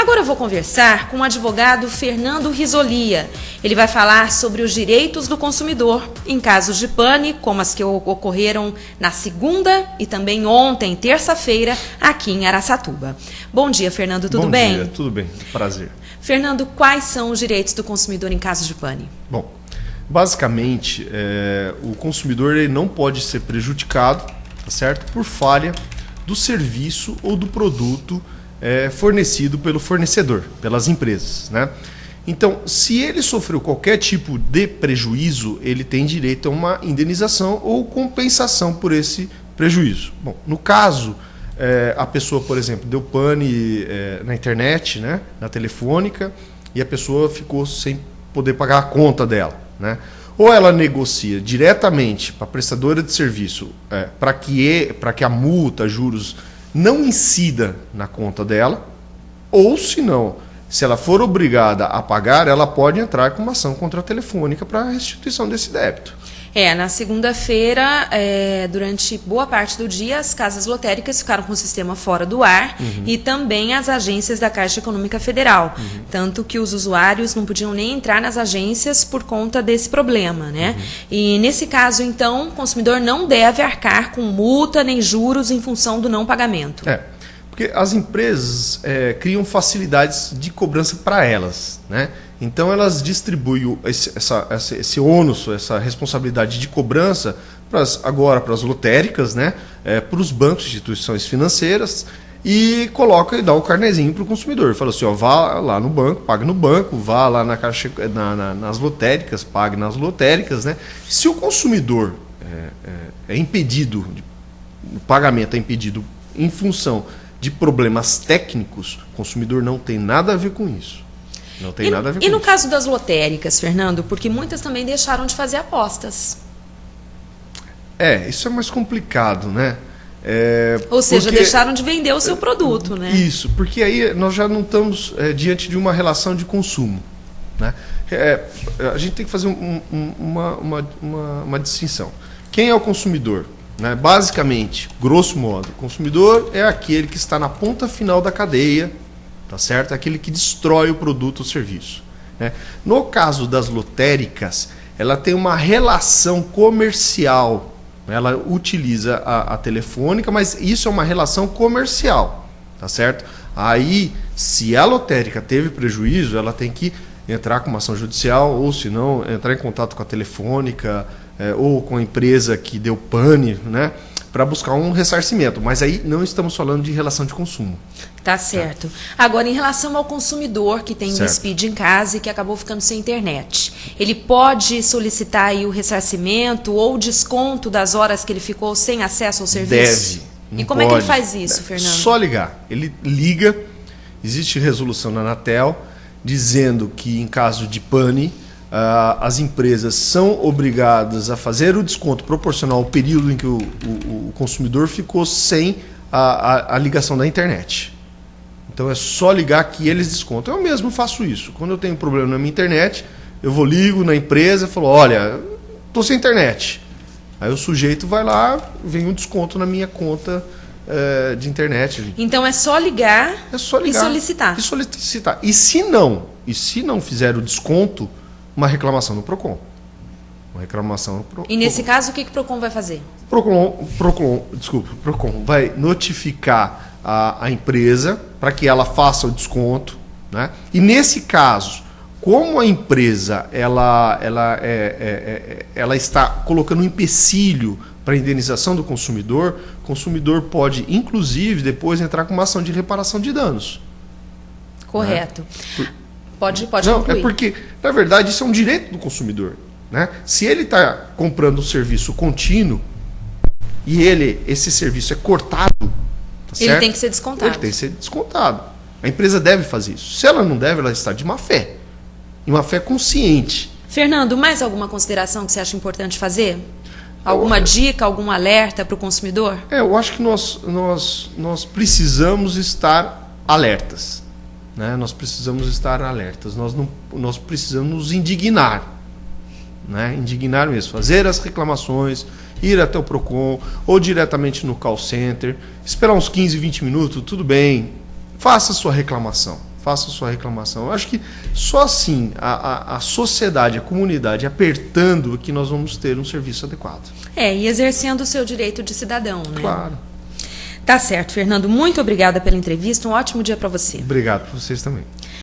Agora eu vou conversar com o advogado Fernando Risolia. Ele vai falar sobre os direitos do consumidor em casos de pane, como as que ocorreram na segunda e também ontem, terça-feira, aqui em Araçatuba. Bom dia, Fernando, tudo bem? Bom dia, tudo bem, prazer. Fernando, quais são os direitos do consumidor em casos de pane? Bom, basicamente, o consumidor ele não pode ser prejudicado, tá certo? Por falha do serviço ou do produto fornecido pelo fornecedor, pelas empresas, né? Então, se ele sofreu qualquer tipo de prejuízo, ele tem direito a uma indenização ou compensação por esse prejuízo. Bom, no caso, a pessoa, por exemplo, deu pane na internet, né, na telefônica, e a pessoa ficou sem poder pagar a conta dela, né? Ou ela negocia diretamente para a prestadora de serviço para que a multa, juros, não incida na conta dela, ou se não, se ela for obrigada a pagar, ela pode entrar com uma ação contra a telefônica para a restituição desse débito. Na segunda-feira, durante boa parte do dia, as casas lotéricas ficaram com o sistema fora do ar e também as agências da Caixa Econômica Federal. Tanto que os usuários não podiam nem entrar nas agências por conta desse problema, né? E nesse caso, então, o consumidor não deve arcar com multa nem juros em função do não pagamento. Porque as empresas criam facilidades de cobrança para elas, né? Então elas distribuem esse ônus, essa responsabilidade de cobrança agora para as lotéricas, né? Para os bancos, instituições financeiras, e coloca e dá o carnezinho para o consumidor. Fala assim, vá lá no banco, pague no banco, vá lá na caixa, nas lotéricas, pague nas lotéricas, né? Se o consumidor é impedido, o pagamento é impedido em função de problemas técnicos, o consumidor não tem nada a ver com isso. Não tem nada a ver com isso. E no isso. caso das lotéricas, Fernando, porque muitas também deixaram de fazer apostas. Isso é mais complicado, né? Ou seja, deixaram de vender o seu produto, né? Isso, porque aí nós já não estamos diante de uma relação de consumo, né? A gente tem que fazer uma distinção. Quem é o consumidor? Né? Basicamente, grosso modo, o consumidor é aquele que está na ponta final da cadeia, tá certo? É aquele que destrói o produto ou serviço, né? No caso das lotéricas, ela tem uma relação comercial, ela utiliza a telefônica, mas isso é uma relação comercial, tá certo? Aí, se a lotérica teve prejuízo, ela tem que entrar com uma ação judicial, ou se não, entrar em contato com a telefônica, ou com a empresa que deu pane, né, para buscar um ressarcimento. Mas aí não estamos falando de relação de consumo. Tá certo. Agora, em relação ao consumidor que tem um Speed em casa e que acabou ficando sem internet, ele pode solicitar aí o ressarcimento ou desconto das horas que ele ficou sem acesso ao serviço? Deve. E como é que ele faz isso, Fernando? Só ligar. Ele liga, existe resolução na Anatel dizendo que em caso de pane, as empresas são obrigadas a fazer o desconto proporcional ao período em que o consumidor ficou sem a ligação da internet. Então é só ligar que eles descontam. Eu mesmo faço isso. Quando eu tenho problema na minha internet, eu ligo na empresa e falo, olha, estou sem internet. Aí o sujeito vai lá, vem um desconto na minha conta de internet. Então é só ligar, e solicitar. E se não fizer o desconto, uma reclamação no PROCON. E nesse caso, o que o PROCON vai fazer? O PROCON vai notificar a empresa para que ela faça o desconto, né? E nesse caso, como a empresa ela está colocando um empecilho para a indenização do consumidor, o consumidor pode, inclusive, depois entrar com uma ação de reparação de danos. Correto. Né? Pode não, concluir. É porque, na verdade, isso é um direito do consumidor, né? Se ele está comprando um serviço contínuo e esse serviço é cortado, tá ele certo? Tem que ser descontado. Ele tem que ser descontado. A empresa deve fazer isso. Se ela não deve, ela está de má fé. E uma fé consciente. Fernando, mais alguma consideração que você acha importante fazer? Alguma dica, algum alerta para o consumidor? Eu acho que nós precisamos estar alertas. Né? Nós precisamos estar alertas. Nós precisamos nos indignar. Né? Indignar mesmo. Fazer as reclamações, ir até o PROCON ou diretamente no call center, esperar uns 15, 20 minutos, tudo bem. Faça a sua reclamação. faça a sua reclamação. Eu acho que só assim, a sociedade, a comunidade apertando, que nós vamos ter um serviço adequado. E exercendo o seu direito de cidadão, né? Claro. Tá certo, Fernando. Muito obrigada pela entrevista. Um ótimo dia para você. Obrigado para vocês também.